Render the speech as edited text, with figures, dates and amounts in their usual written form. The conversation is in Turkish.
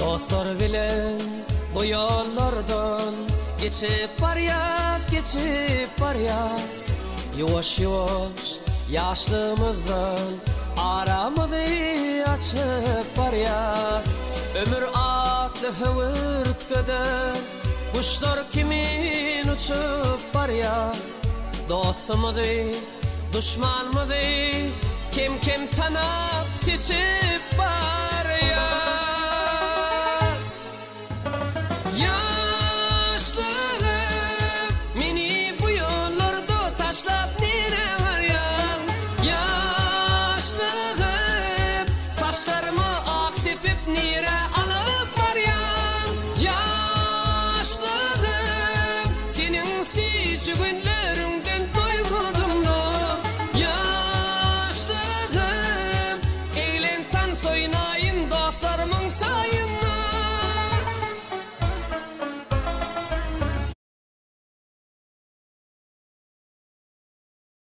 Dostlar bilen bu yollardan geçip baryat, geçip baryat. Yavaş yavaş yaşlımızdan aramızı açıp baryat. Ömür atlı hıvırtkada kuşlar kimin uçup baryat. Dostumuzu, düşmanımızı kim tanıp seçip baryat.